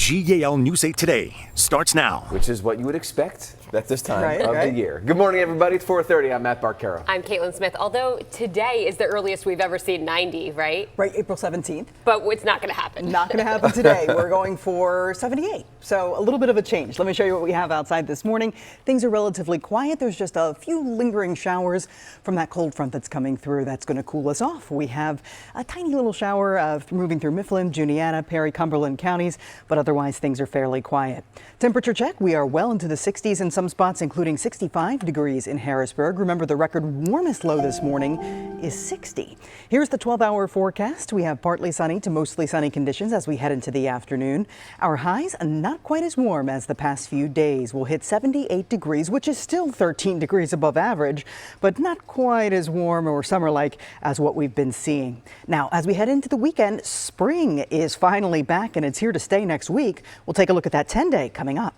WGAL News 8 Today starts now. Which is what you would expect at this time of the year. Good morning, everybody. It's 4:30. I'm Matt Barcaro. I'm Caitlin Smith. Although today is the earliest we've ever seen 90, right? Right, April 17th. But it's not going to happen. Not going to happen today. We're going for 78. So a little bit of a change. Let me show you what we have outside this morning. Things are relatively quiet. There's just a few lingering showers from that cold front that's coming through. That's going to cool us off. We have a tiny little shower moving through Mifflin, Juniata, Perry, Cumberland counties, but otherwise things are fairly quiet. Temperature check. We are well into the 60s in some spots, including 65 degrees in Harrisburg. Remember, the record warmest low this morning is 60. Here's the 12-hour forecast. We have partly sunny to mostly sunny conditions as we head into the afternoon. Our highs not quite as warm as the past few days. We'll hit 78 degrees, which is still 13 degrees above average, but not quite as warm or summer-like as what we've been seeing. Now, as we head into the weekend, spring is finally back and it's here to stay next week. We'll take a look at that 10-day coming up.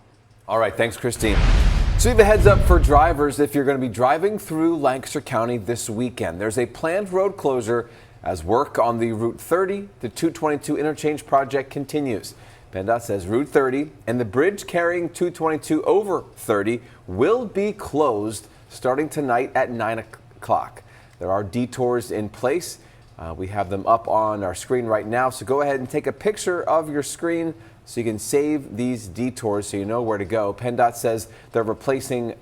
All right, thanks, Christine. So we have a heads up for drivers if you're going to be driving through Lancaster County this weekend. There's a planned road closure as work on the Route 30 to 222 interchange project continues. PennDOT says Route 30 and the bridge carrying 222 over 30 will be closed starting tonight at 9 o'clock. There are detours in place. We have them up on our screen right now, so go ahead and take a picture of your screen so you can save these detours so you know where to go. PennDOT says they're replacing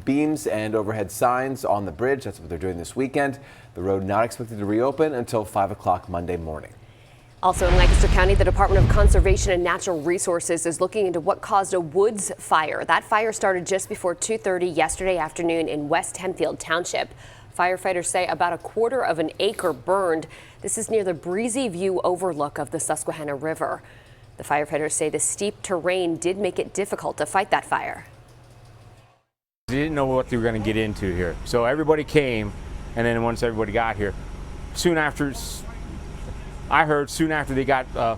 beams and overhead signs on the bridge. That's what they're doing this weekend. The road not expected to reopen until 5 o'clock Monday morning. Also in Lancaster County, the Department of Conservation and Natural Resources is looking into what caused a woods fire. That fire started just before 2:30 yesterday afternoon in West Hempfield Township. Firefighters say about a quarter of an acre burned. This is near the Breezy View overlook of the Susquehanna River. The firefighters say the steep terrain did make it difficult to fight that fire. They didn't know what they were going to get into here. So everybody came, and then once everybody got here, soon after they got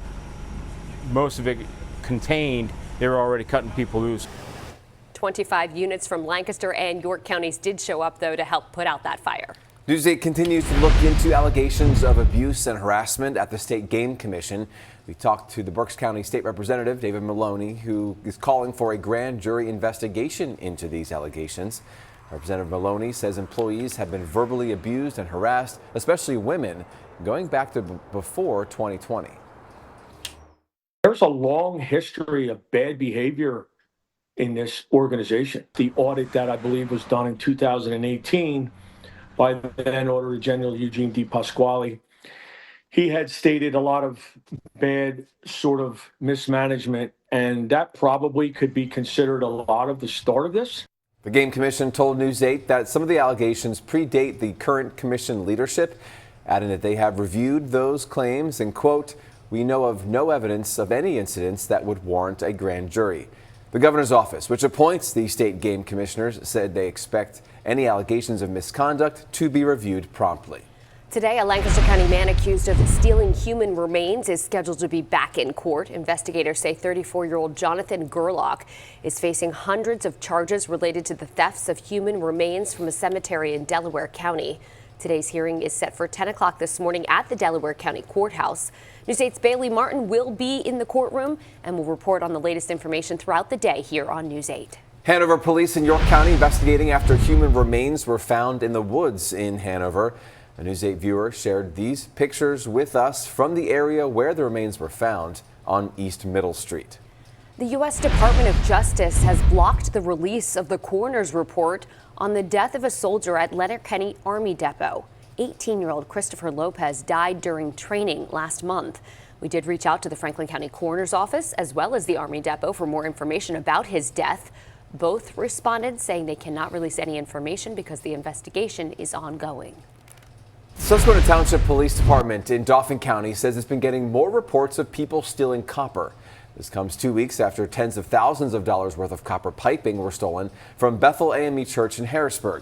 most of it contained, they were already cutting people loose. 25 units from Lancaster and York counties did show up, though, to help put out that fire. News 8 continues to look into allegations of abuse and harassment at the State Game Commission. We talked to the Berks County State Representative, David Maloney, who is calling for a grand jury investigation into these allegations. Representative Maloney says employees have been verbally abused and harassed, especially women, going back to before 2020. There's a long history of bad behavior in this organization. The audit that I believe was done in 2018 by then Auditor General Eugene D. Pasquale, he had stated a lot of bad sort of mismanagement, and that probably could be considered a lot of the start of this. The Game Commission told News 8 that some of the allegations predate the current commission leadership, adding that they have reviewed those claims and, quote, "We know of no evidence of any incidents that would warrant a grand jury." The governor's office, which appoints the state game commissioners, said they expect any allegations of misconduct to be reviewed promptly. Today, a Lancaster County man accused of stealing human remains is scheduled to be back in court. Investigators say 34-year-old Jonathan Gerlach is facing hundreds of charges related to the thefts of human remains from a cemetery in Delaware County. Today's hearing is set for 10 o'clock this morning at the Delaware County Courthouse. News 8's Bailey Martin will be in the courtroom and will report on the latest information throughout the day here on News 8. Hanover police in York County investigating after human remains were found in the woods in Hanover. A News 8 viewer shared these pictures with us from the area where the remains were found on East Middle Street. The U.S. Department of Justice has blocked the release of the coroner's report on the death of a soldier at Letterkenny Army Depot. 18-year-old Christopher Lopez died during training last month. We did reach out to the Franklin County Coroner's Office as well as the Army Depot for more information about his death. Both responded saying they cannot release any information because the investigation is ongoing. Susquehanna Township Police Department in Dauphin County says it's been getting more reports of people stealing copper. This comes 2 weeks after tens of thousands of dollars worth of copper piping were stolen from Bethel AME Church in Harrisburg.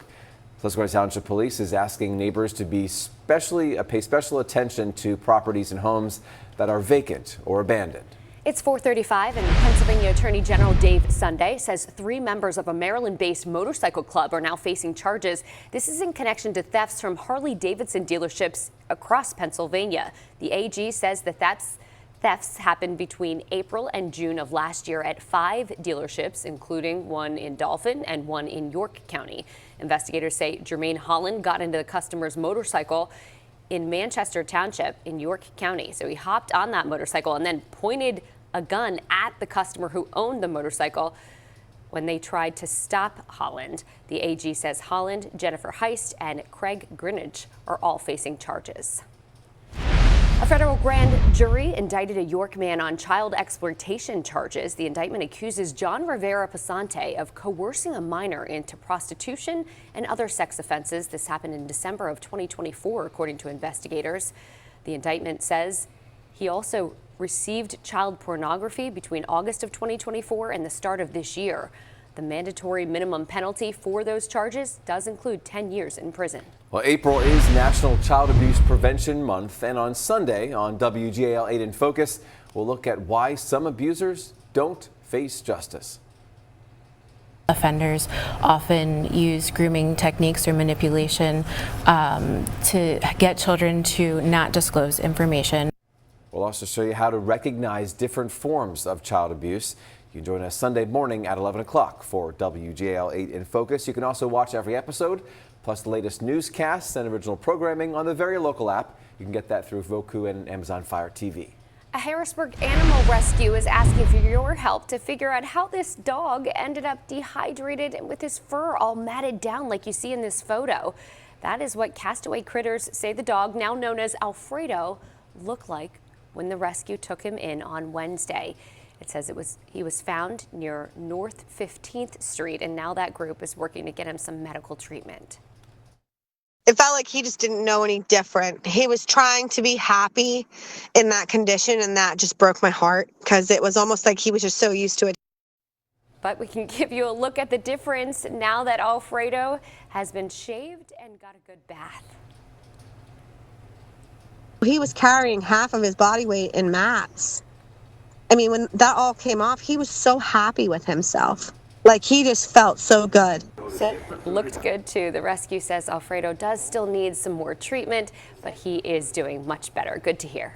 Susquehanna Township Police is asking neighbors to pay special attention to properties and homes that are vacant or abandoned. It's 4:35 and Pennsylvania Attorney General Dave Sunday says 3 members of a Maryland-based motorcycle club are now facing charges. This is in connection to thefts from Harley-Davidson dealerships across Pennsylvania. The AG says that's Thefts happened between April and June of last year at 5 dealerships, including one in Dauphin and one in York County. Investigators say Jermaine Holland got into the customer's motorcycle in Manchester Township in York County. So he hopped on that motorcycle and then pointed a gun at the customer who owned the motorcycle when they tried to stop Holland. The AG says Holland, Jennifer Heist, and Craig Greenidge are all facing charges. A federal grand jury indicted a York man on child exploitation charges. The indictment accuses John Rivera Pasante of coercing a minor into prostitution and other sex offenses. This happened in December of 2024, according to investigators. The indictment says he also received child pornography between August of 2024 and the start of this year. The mandatory minimum penalty for those charges does include 10 years in prison. Well, April is National Child Abuse Prevention Month, and on Sunday on WGAL 8 in Focus, we'll look at why some abusers don't face justice. Offenders often use grooming techniques or manipulation to get children to not disclose information. We'll also show you how to recognize different forms of child abuse. You can join us Sunday morning at 11 o'clock for WGAL 8 in Focus. You can also watch every episode, plus the latest newscasts and original programming on the very local app. You can get that through Roku and Amazon Fire TV. A Harrisburg animal rescue is asking for your help to figure out how this dog ended up dehydrated and with his fur all matted down like you see in this photo. That is what Castaway Critters say the dog, now known as Alfredo, looked like when the rescue took him in on Wednesday. It says he was found near North 15th Street, and now that group is working to get him some medical treatment. It felt like he just didn't know any different. He was trying to be happy in that condition, and that just broke my heart because it was almost like he was just so used to it. But we can give you a look at the difference now that Alfredo has been shaved and got a good bath. He was carrying half of his body weight in mats. I mean, when that all came off, he was so happy with himself. Like, he just felt so good. Looked good, too. The rescue says Alfredo does still need some more treatment, but he is doing much better. Good to hear.